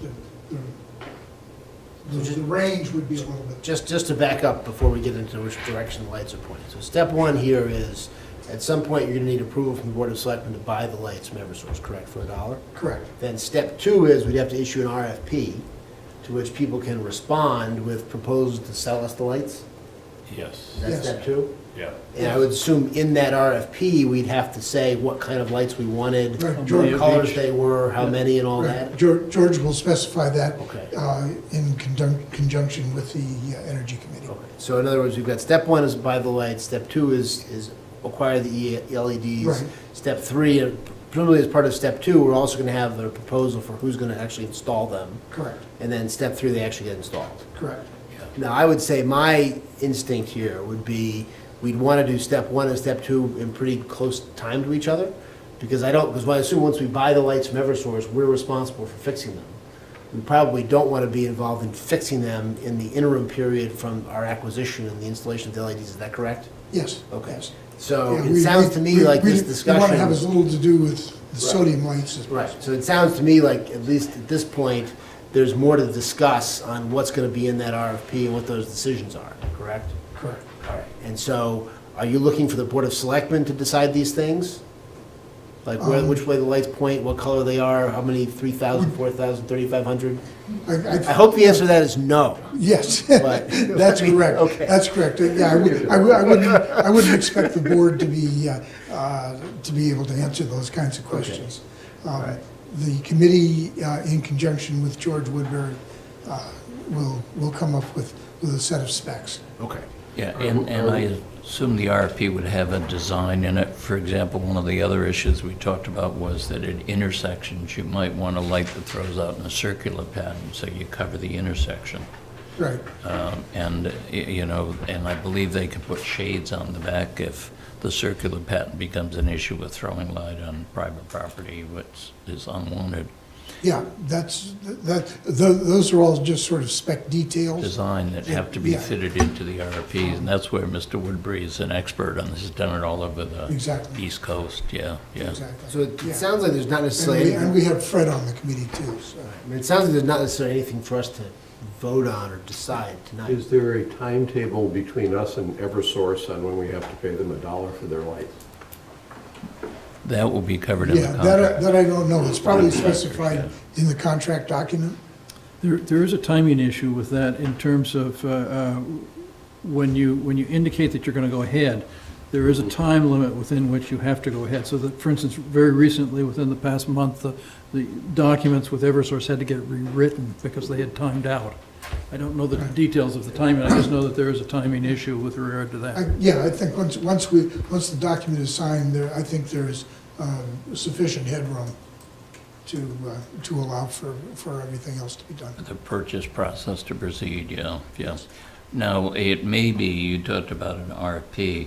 The range would be a little bit. Just to back up before we get into which direction the lights are pointing. So step one here is, at some point, you're gonna need approval from the Board of Selectmen to buy the lights from Eversource, correct, for $1? Correct. Then step two is, we'd have to issue an RFP, to which people can respond with proposals to sell us the lights? Yes. That's Yes. step two? Yeah. And I would assume in that RFP, we'd have to say what kind of lights we wanted, Right, what George- colors they were, how many and all that? Right. George will specify that Okay. in conjunction with the Energy Committee. Okay. So in other words, we've got step one is buy the lights, step two is acquire the LEDs. Right. Step three, presumably as part of step two, we're also gonna have the proposal for who's gonna actually install them. Correct, And then step three, they actually get installed. correct. Now, I would say my instinct here would be, we'd want to do step one and step two in pretty close time to each other, because I assume once we buy the lights from Eversource, we're responsible for fixing them. We probably don't want to be involved in fixing them in the interim period from our acquisition and the installation of the LEDs, is that correct? Yes. Okay. yes. So Yeah, it sounds to me like this We want to have as discussion. little to do with the sodium lights as Right, so it sounds to me like, at least at this point, there's more to discuss on what's going to be in that RFP and what those decisions are, correct? correct. All right, and so, are you looking for the Board of Selectmen to decide these things? Like which way the lights point, what color they are, how many, 3,000, 4,000, 3,500? I hope the answer to that is no. Yes, But- that's correct. Okay. That's correct. Yeah, I wouldn't expect the board to be able to answer those kinds of questions. right. The committee, in conjunction with George Woodbury, will come up with a set of specs. Okay. Yeah, and I assume the RFP would have a design in it. For example, one of the other issues we talked about was that at intersections, you might want a light that throws out in a circular pattern, so you cover the intersection. Right. And I believe they could put shades on the back if the circular pattern becomes an issue with throwing light on private property, which is unwanted. Yeah, those are all just sort of spec details. Design that have to be Yeah. fitted into the RFPs, and that's where Mr. Woodbury is an expert on this. He's done it all over the Exactly. East Coast, yeah. Exactly. So it Yeah. sounds like there's not And necessarily, and we have Fred on the committee too, so. I mean, it sounds like there's not necessarily anything for us to vote on or decide tonight. Is there a timetable between us and Eversource on when we have to pay them $1 for their lights? That will be covered in the Yeah, contract. that I don't know. It's probably specified in the contract document. There is a timing issue with that in terms of when you indicate that you're going to go ahead, there is a time limit within which you have to go ahead. So that, for instance, very recently, within the past month, the documents with Eversource had to get rewritten because they had timed out. I don't know the details of the timing, I just know that there is a timing issue with regard to that. Yeah, I think once the document is signed, I think there is sufficient headroom to allow for everything else to be done. The purchase process to proceed, yeah. Now, it may be, you talked about an RFP,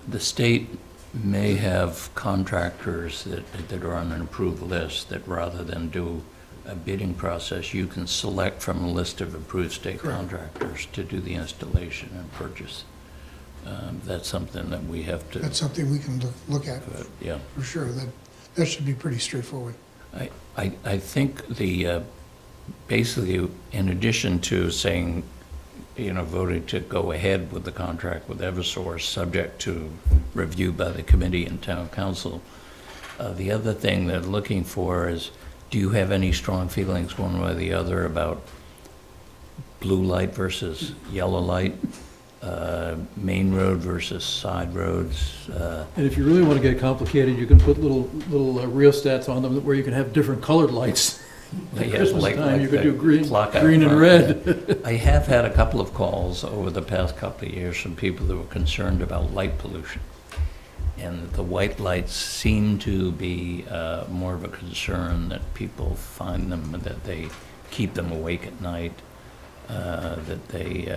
the state may have contractors that are on an approved list that rather than do a bidding process, you can select from a list of approved state Correct. contractors to do the installation and purchase. That's something that we have to, That's something we can look at yeah. for sure. That should be pretty straightforward. I think basically, in addition to saying, voting to go ahead with the contract with Eversource, subject to review by the committee and town council, the other thing they're looking for is, do you have any strong feelings one way or the other about blue light versus yellow light, main road versus side roads? And if you really want to get complicated, you can put little rheostats on them where you can have different colored lights. At Yeah, Christmas like you could the do green clock out and front. red. I have had a couple of calls over the past couple of years from people that were concerned about light pollution. And the white lights seem to be more of a concern, that people find them, that they keep them awake at night, that they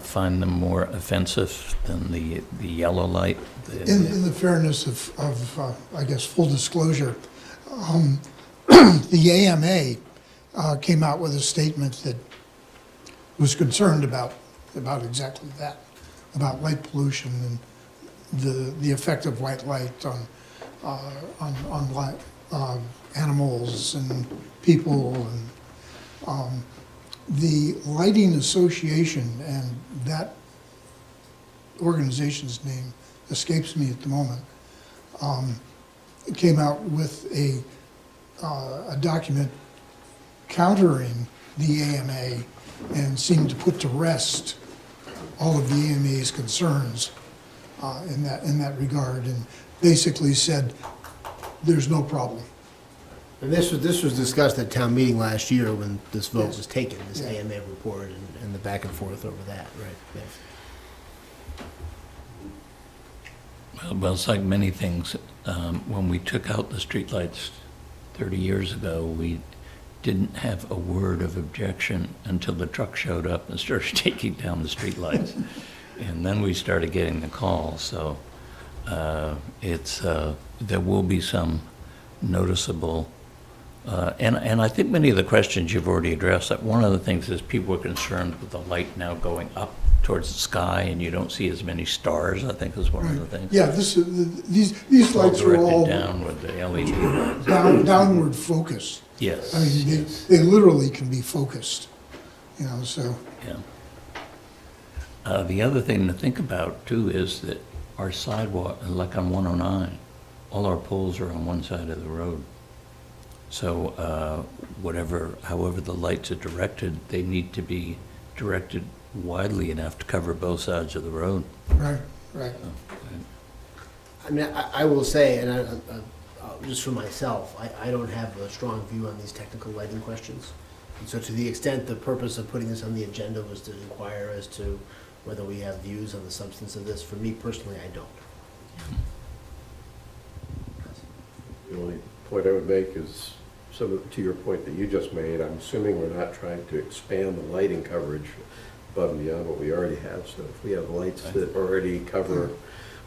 find them more offensive than the yellow light. In the fairness of I guess, full disclosure, the AMA came out with a statement that was concerned about exactly that, about light pollution and the effect of white light on animals and people. And the Lighting Association, and that organization's name escapes me at the moment, came out with a document countering the AMA and seemed to put to rest all of the AMA's concerns in that regard, and basically said, there's no problem. And this was discussed at town meeting last year when this vote Yes. was taken, this Yeah. AMA report and the back and forth over that, right? Yeah. Well, it's like many things. When we took out the streetlights 30 years ago, we didn't have a word of objection until the truck showed up and started taking down the streetlights. And then we started getting the calls, so there will be some noticeable, and I think many of the questions you've already addressed. That one of the things is people are concerned with the light now going up towards the sky, and you don't see as many stars, I think is one of the things. Yeah, these lights are all Directed down with the LED lights. downward focused. Yes. I mean, yes, they literally can be focused, so. yeah. The other thing to think about too is that our sidewalk, like on 109, all our poles are on one side of the road. So however the lights are directed, they need to be directed widely enough to cover both sides of the road. Right. I mean, I will say, and just for myself, I don't have a strong view on these technical lighting questions. And so to the extent the purpose of putting this on the agenda was to inquire as to whether we have views on the substance of this, for me personally, I don't. The only point I would make is, to your point that you just made, I'm assuming we're not trying to expand the lighting coverage above and beyond what we already have. So if we have lights that already cover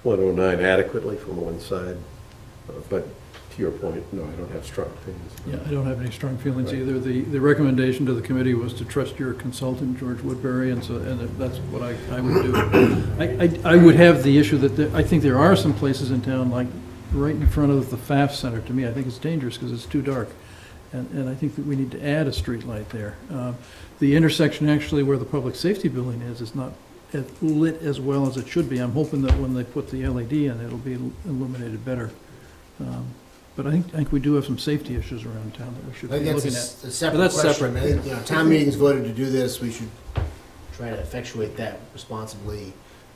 109 adequately from one side, but to your point, no, I don't have strong opinions. Yeah, I don't have any strong feelings Right. either. The recommendation to the committee was to trust your consultant, George Woodbury, and that's what I would do. I would have the issue that I think there are some places in town, like right in front of the FAF Center, to me, I think it's dangerous because it's too dark. And I think that we need to add a street light there. The intersection actually where the public safety building is not lit as well as it should be. I'm hoping that when they put the LED in, it'll be illuminated better. But I think we do have some safety issues around town that we should I be think looking that's at. a separate But that's question. separate. I think, you know, town meetings voted to do this, we should try to effectuate that responsibly.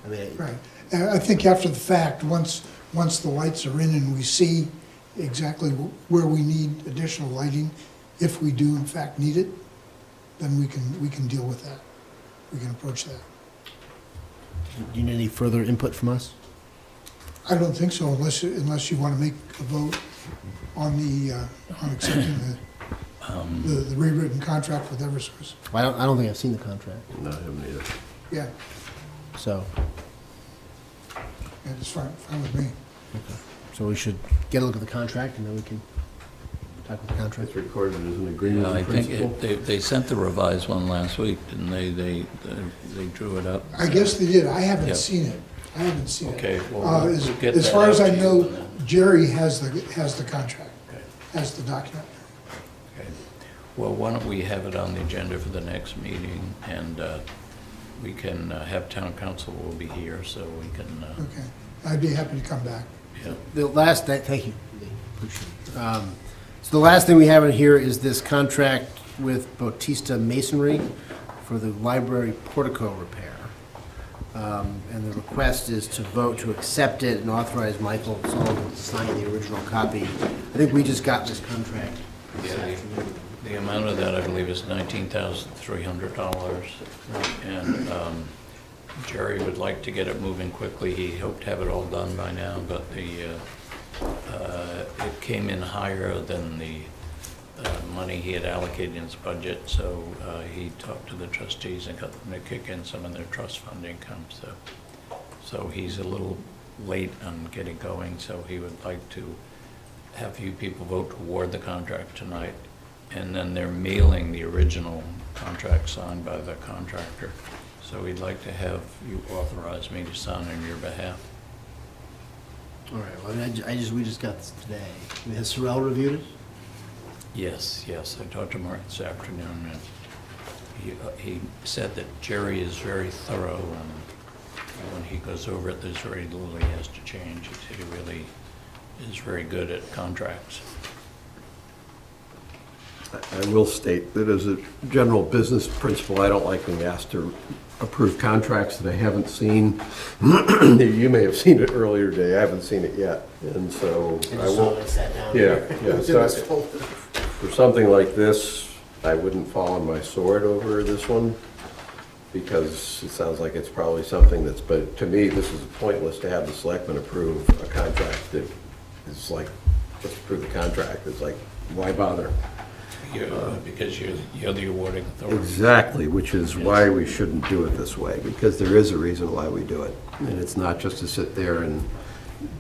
I mean, Right. And I think after the fact, once the lights are in and we see exactly where we need additional lighting, if we do in fact need it, then we can deal with that. We can approach that. do you need any further input from us? I don't think so unless you want to make a vote on on accepting the rewritten contract with Eversource. I don't think I've seen the contract, No, I haven't either. Yeah, so, yeah, it's fine with me. so we should get a look at the contract and then we can talk about the contract. It's recorded as an agreement Yeah, I in think principle. they sent the revised one last week, didn't they? They drew it up. I guess they did. I Yeah. haven't seen it. Okay, well, As we'll get as that far as out I to you know, then. Jerry has the contract, Okay. has the document. Okay. Well, why don't we have it on the agenda for the next meeting, and we can have town council will be here, so we can, Okay. I'd be happy to come back. yeah. The last, thank you, Lee. Appreciate it. So the last thing we have in here is this contract with Bautista Masonry for the library portico repair. And the request is to vote to accept it and authorize Michael Sullivan to sign the original copy. I think we just got this contract this Yeah, afternoon. the amount of that, I believe, is $19,300. And Jerry would like to get it moving quickly. He hoped to have it all done by now, but it came in higher than the money he had allocated in his budget, so he talked to the trustees and got them to kick in some of their trust fund income, so he's a little late on getting going, so he would like to have you people vote to award the contract tonight, and then they're mailing the original contract signed by the contractor, so he'd like to have you authorize me to sign on your behalf. All right, well, we just got this today. Has Sorrell reviewed it? Yes, I talked to Mark this afternoon, and he said that Jerry is very thorough, and when he goes over it, there's very little he has to change. He said he really is very good at contracts. I will state that as a general business principle, I don't like being asked to approve contracts that I haven't seen. You may have seen it earlier today, I haven't seen it yet, and so I won't. sat down. Yeah, yeah, It's in so this folder. for something like this, I wouldn't fall on my sword over this one, because it sounds like it's probably something that's, but to me, this is pointless to have the selectmen approve a contract that is like, just approve the contract, it's like, why bother? Because you're the awarding authority. Exactly, which is why we shouldn't do it this way, because there is a reason why we do it. And it's not just to sit there and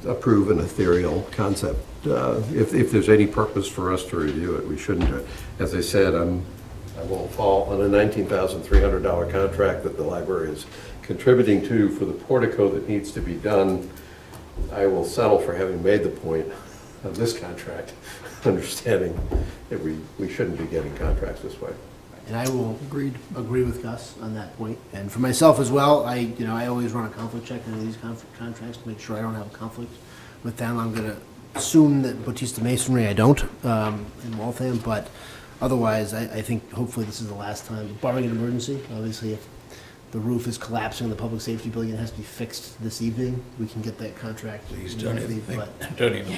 approve an ethereal concept. If there's any purpose for us to review it, we shouldn't do it. As I said, I won't fall on a $19,300 contract that the library is contributing to for the portico that needs to be done. I will settle for having made the point of this contract, understanding that we shouldn't be getting contracts this way. And I will Agreed. agree with Gus on that point. And for myself as well, I always run a conflict check on these contracts to make sure I don't have a conflict with them. I'm going to assume that Bautista Masonry, I don't, in Waltham, but otherwise, I think hopefully this is the last time, barring an emergency. Obviously, if the roof is collapsing in the public safety building, it has to be fixed this evening, we can get that contract. Please don't even but-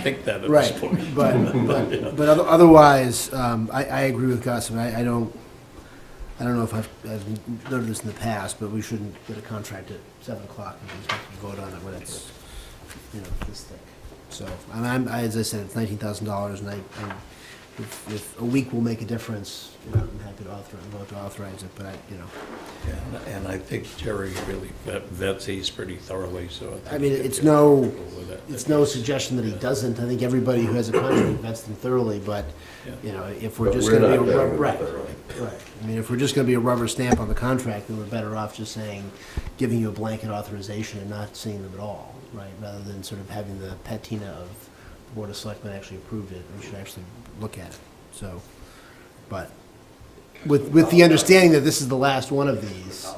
think that at Right, this point. but otherwise, I agree with Gus, and I don't know if I've noted this in the past, but we shouldn't get a contract at 7 o'clock and just have to vote on it when it's, this thick. So, as I said, it's $19,000, and if a week will make a difference, you know, I'm happy to vote to authorize it, but And I think Jerry really vets these pretty thoroughly, so. I mean, think it's he'll no, go with it. it's no suggestion that he doesn't. I think everybody who has a contract vets them thoroughly, but, you know, if we're But just we're gonna be a not vetting rubber, them right, thoroughly. right. I mean, if we're just gonna be a rubber stamp on the contract, then we're better off just saying, giving you a blanket authorization and not seeing them at all, right? Rather than sort of having the patina of the Board of Selectmen actually approved it, we should actually look at it, so. But with the understanding that this is the last one of these,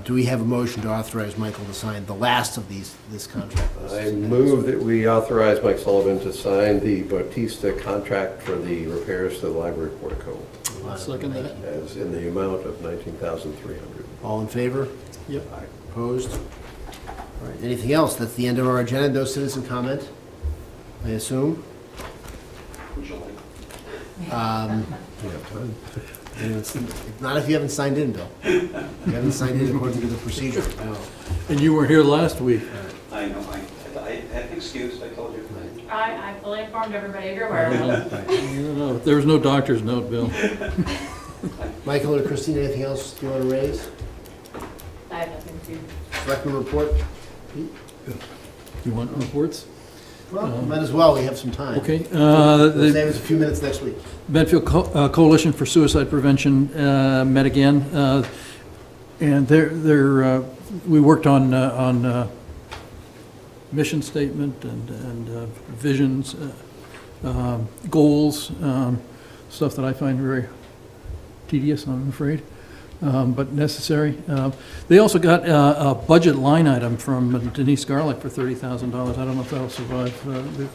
do we have a motion to authorize Michael to sign the last of this contract? I move that we authorize Mike Sullivan to sign the Bautista contract for the repairs to the library portico, Second that. as in the amount of $19,300. All in favor? Yep. Opposed? All right, anything else? That's the end of our agenda. No citizen comment, I assume? We have time. Not if you haven't signed in, Bill. You haven't signed in according to the procedure, no. And you weren't here last week. I know, I had an excuse, I told you. I fully informed everybody you're aware of it. No, there was no doctor's note, Bill. Michael or Christine, anything else you want to raise? I have nothing to. Selectman report? You want reports? Well, might as well, we have some time. Okay. We'll The save us a few minutes next week. Medfield Coalition for Suicide Prevention met again, and we worked on mission statement and visions, goals, stuff that I find very tedious, I'm afraid, but necessary. They also got a budget line item from Denise Garlick for $30,000. I don't know if that'll survive the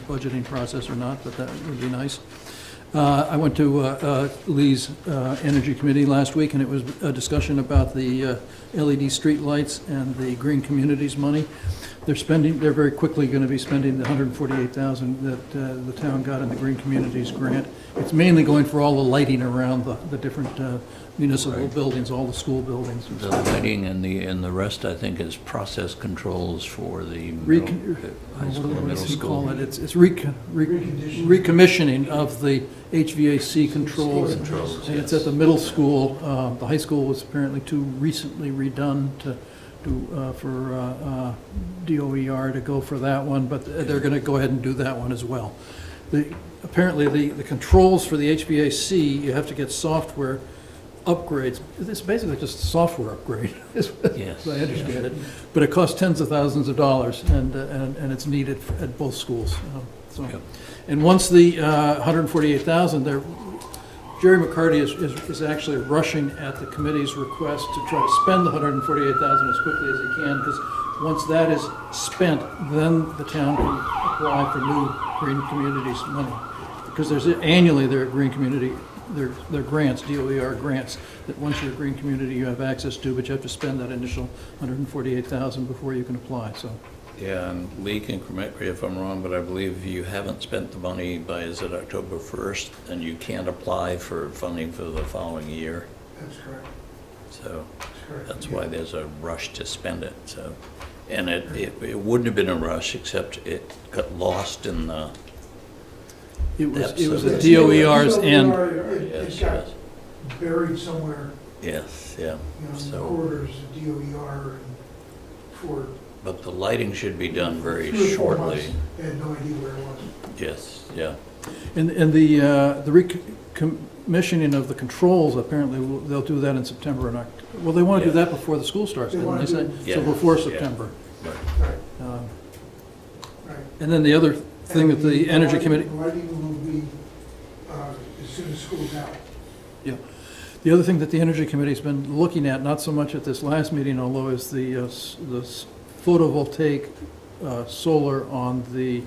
budgeting process or not, but that would be nice. I went to Lee's Energy Committee last week, and it was a discussion about the LED streetlights and the green communities money. They're very quickly going to be spending the $148,000 that the town got in the green communities grant. It's mainly going for all the lighting around the different municipal buildings, all the school buildings. The lighting and the rest, I think, is process controls for the high school, What middle does he school. call it? It's recommissioning of the HVAC controls. Controls, And it's yes. at the middle school. The high school was apparently too recently redone for DOER to go for that one, but they're going to go ahead and do that one as well. Apparently, the controls for the HVAC, you have to get software upgrades. It's basically just a software upgrade, as Yes. I understand it. But it costs tens of thousands of dollars, and it's needed at both schools. So, Yep. and once the $148,000, Jerry McCarty is actually rushing at the committee's request to try to spend the $148,000 as quickly as he can, because once that is spent, then the town can apply for new green communities money. Because annually there are green community, they're grants, DOER grants, that once you're a green community you have access to, but you have to spend that initial $148,000 before you can apply, so. Yeah, and Lee can correct me if I'm wrong, but I believe if you haven't spent the money by, is it October 1st, then you can't apply for funding for the following year. That's correct. So Correct. that's why there's a rush to spend it, so. And it wouldn't have been a rush, except it got lost in the, It was Absolutely. the DOER's end. It yes, got yes, buried somewhere, yes, yeah. you know, in the So, corridors of DOER and for but the lighting should be done very 3 or 4 shortly. months. I had no idea where it was. Yes, yeah. And the recommissioning of the controls, apparently, they'll do that in September and October. Well, they want to do Yeah. that before the school starts, They didn't wanna they say? do it- So Yeah. before Yeah. September. Right. Right, right. And then the other thing that And the Energy Committee, lighting will be, as soon as school's out. the other thing that the Energy Committee's been looking at, not so much at this last meeting, although is the photovoltaic solar on the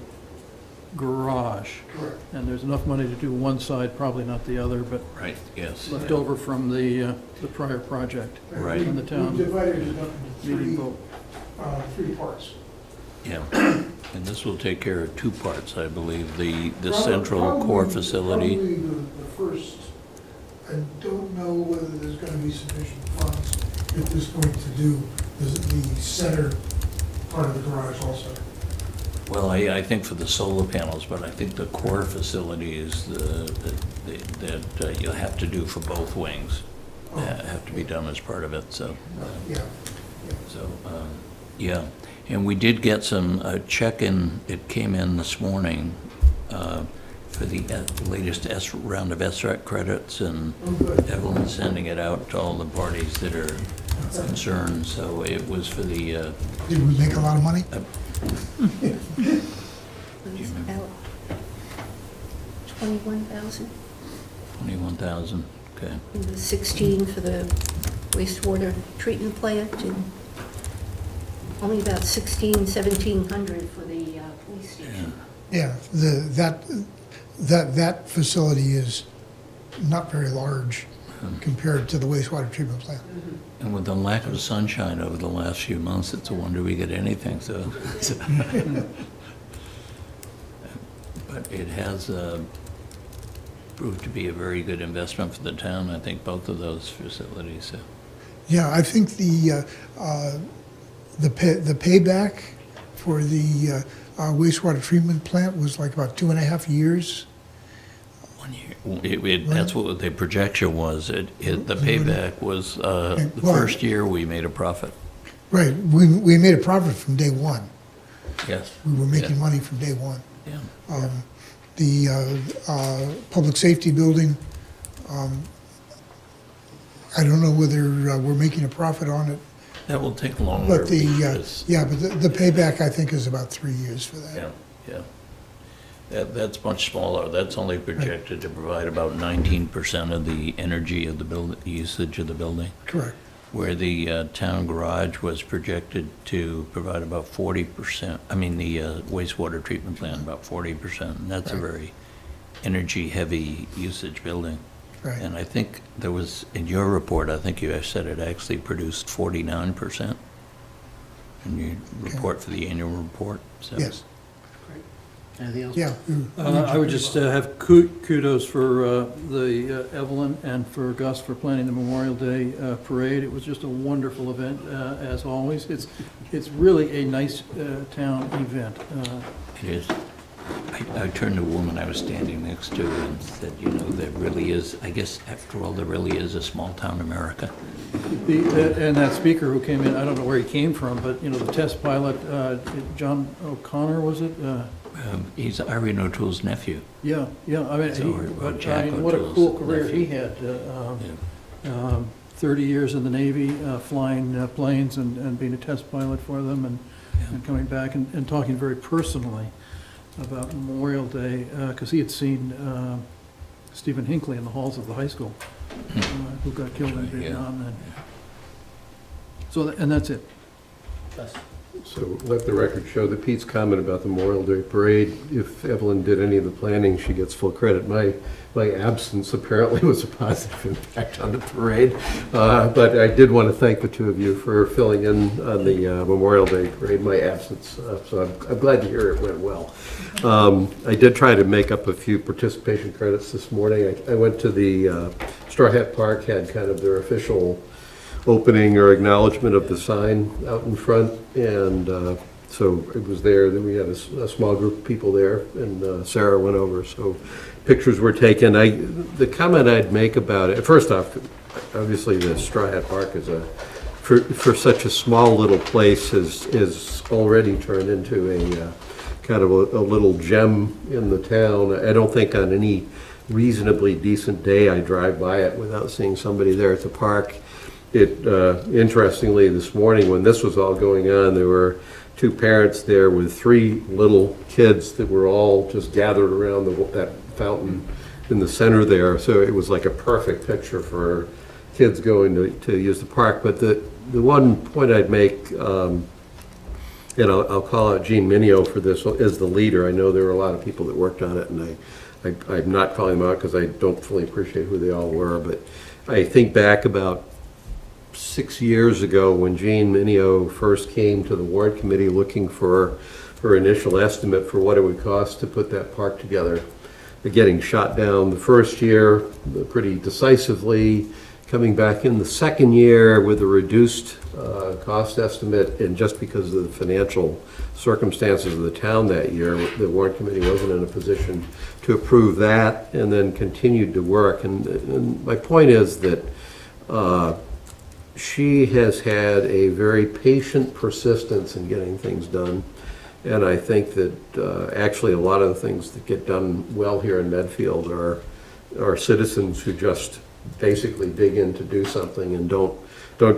garage. Correct. And there's enough money to do one side, probably not the other, but Right, yes. left over from the prior project. Right. In the town We divided it up meeting into vote. three parts. Yeah, and this will take care of 2 parts, I believe, the Prob- central probably- core facility. Probably the first, I don't know whether there's gonna be sufficient funds at this point to do the center part of the garage also. Well, I think for the solar panels, but I think the core facility is that you'll have to do for both wings. Have to be done as part of it, so. Yeah. So, yeah, and we did get some check-in, it came in this morning for the latest round of SREC credits, and Evelyn's sending it out to all the parties that are concerned, so it was for the, Did we make a lot of money? It's about 21,000, 21,000, okay. and the 16 for the wastewater treatment plant, and only about 1,700 for the police station. Yeah, that facility is not very large compared to the wastewater treatment plant. And with the lack of sunshine over the last few months, it's a wonder we get anything, so. But it has proved to be a very good investment for the town, I think, both of those facilities, so. Yeah, I think the payback for the wastewater treatment plant was like about 2.5 years. 1 year. That's what the projection was. The payback was, the Well- first year we made a profit. Right, we made a profit from day one. Yes. We were making Yeah. money from day one. Yeah. The public safety building, I don't know whether we're making a profit on it, That will take longer. but because- the payback, I think, is about 3 years for that. Yeah, yeah. That's much smaller. That's only projected to provide about 19% of the energy of the building, usage of the building. Correct. Where the town garage was projected to provide about 40%, I mean, the wastewater treatment plant, about 40%. And that's a Right. very energy-heavy usage building. Right. And I think there was, in your report, I think you said it actually produced 49% in your report for the annual report. So. Yes. Anything else? Yeah. I would just have kudos for the Evelyn and for Gus for planning the Memorial Day parade. It was just a wonderful event, as always. It's really a nice town event. It is. I turned to a woman I was standing next to and said, you know, there really is, I guess, after all, there really is a small-town America. And that speaker who came in, I don't know where he came from, but, you know, the test pilot, John O'Connor, was it? He's Irene O'Toole's nephew. Yeah, I mean, So, or Jack what a O'Toole's cool career nephew. he had. 30 years in the Navy, flying planes and being a test pilot for them, and coming back and talking very personally about Memorial Day, because he had seen Stephen Hinckley in the halls of the high school, who got killed in Vietnam. And so, and that's it. So let the record show that Pete's comment about the Memorial Day Parade, if Evelyn did any of the planning, she gets full credit. My absence apparently was a positive impact on the parade. But I did want to thank the two of you for filling in on the Memorial Day Parade, my absence. So I'm glad to hear it went well. I did try to make up a few participation credits this morning. I went to the Straw Hat Park, had kind of their official opening or acknowledgement of the sign out in front, and so it was there. Then we had a small group of people there, and Sarah went over, so pictures were taken. The comment I'd make about it, first off, obviously the Straw Hat Park is for such a small little place is already turned into a kind of a little gem in the town. I don't think on any reasonably decent day I drive by it without seeing somebody there at the park. Interestingly, this morning when this was all going on, there were two parents there with three little kids that were all just gathered around that fountain in the center there. So it was like a perfect picture for kids going to use the park. But the one point I'd make, and I'll call out Gene Minio for this as the leader. I know there were a lot of people that worked on it, and I'm not calling them out because I don't fully appreciate who they all were. But I think back about 6 years ago when Gene Minio first came to the ward committee looking for her initial estimate for what it would cost to put that park together. Getting shot down the first year pretty decisively, coming back in the second year with a reduced cost estimate, and just because of the financial circumstances of the town that year, the warrant committee wasn't in a position to approve that, and then continued to work. And my point is that she has had a very patient persistence in getting things done. And I think that actually a lot of the things that get done well here in Medfield are citizens who just basically dig in to do something and don't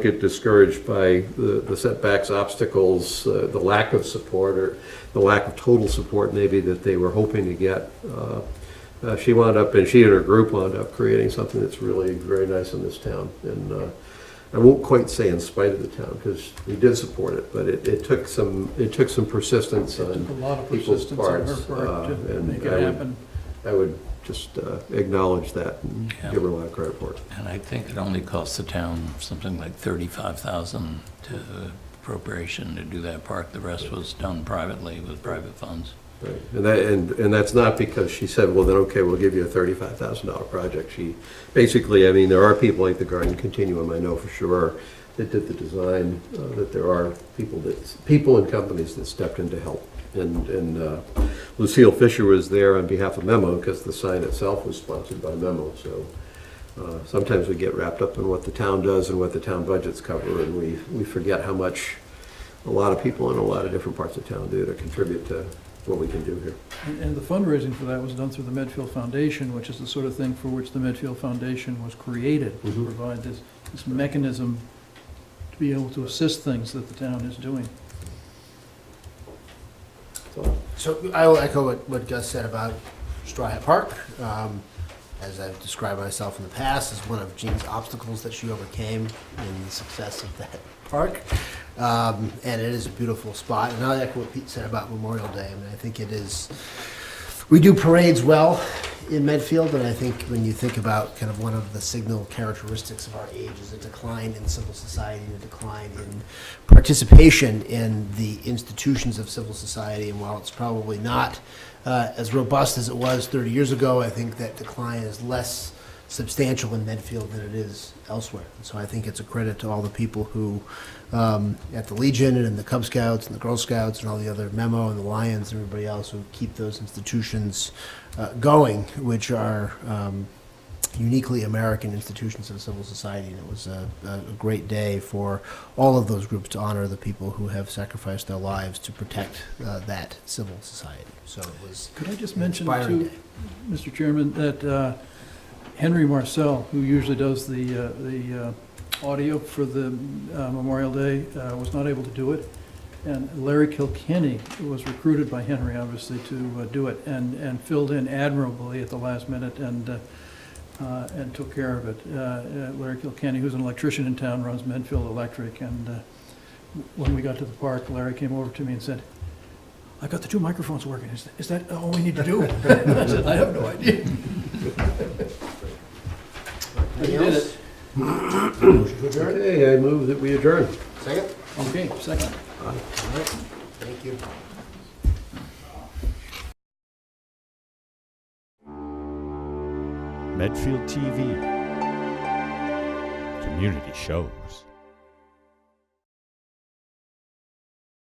get discouraged by the setbacks, obstacles, the lack of support, or the lack of total support maybe that they were hoping to get. She and her group wound up creating something that's really very nice in this town. And I won't quite say in spite of the town, because we did support it, but it took some persistence It on took a lot of people's persistence on parts. her part to and make it happen. I would just acknowledge that and Yeah. give her a lot of credit for it. And I think it only cost the town something like $35,000 to appropriation to do that park. The rest was done privately with private funds. Right. And that's not because she said, well, then, okay, we'll give you a $35,000 project. She basically, I mean, there are people like the Garden Continuum, I know for sure, that did the design, that there are people and companies that stepped in to help. And Lucille Fisher was there on behalf of Memo, because the sign itself was sponsored by Memo. So sometimes we get wrapped up in what the town does and what the town budgets cover, and we forget how much a lot of people in a lot of different parts of town do to contribute to what we can do here. And the fundraising for that was done through the Medfield Foundation, which is the sort of thing for which the Medfield Foundation was created, to Mhm. provide this mechanism to be able to assist things that the town is doing. So I will echo what Gus said about Straw Hat Park. As I've described myself in the past, as one of Jean's obstacles that she overcame in the success of that park. And it is a beautiful spot. And I echo what Pete said about Memorial Day. I mean, I think it is, we do parades well in Medfield, and I think when you think about kind of one of the signal characteristics of our age is a decline in civil society, and a decline in participation in the institutions of civil society. And while it's probably not as robust as it was 30 years ago, I think that decline is less substantial in Medfield than it is elsewhere. And so I think it's a credit to all the people who, at the Legion and in the Cub Scouts and the Girl Scouts and all the other Memo and the Lions and everybody else who keep those institutions going, which are uniquely American institutions of civil society. And it was a great day for all of those groups to honor the people who have sacrificed their lives to protect that civil society. So it was Could I just an mention inspiring too, day. Mr. Chairman, that Henry Marcel, who usually does the audio for the Memorial Day, was not able to do it. And Larry Kilkenny was recruited by Henry, obviously, to do it, and filled in admirably at the last minute and took care of it. Larry Kilkenny, who's an electrician in town, runs Medfield Electric, and when we got to the park, Larry came over to me and said, "I got the 2 microphones working. Is that all we need to do?" I said, "I have no idea." Anything did else? Motion to adjourn? Okay, I move that we adjourn. Second? Okay, second. All right. Thank you. Medfield TV. Community shows.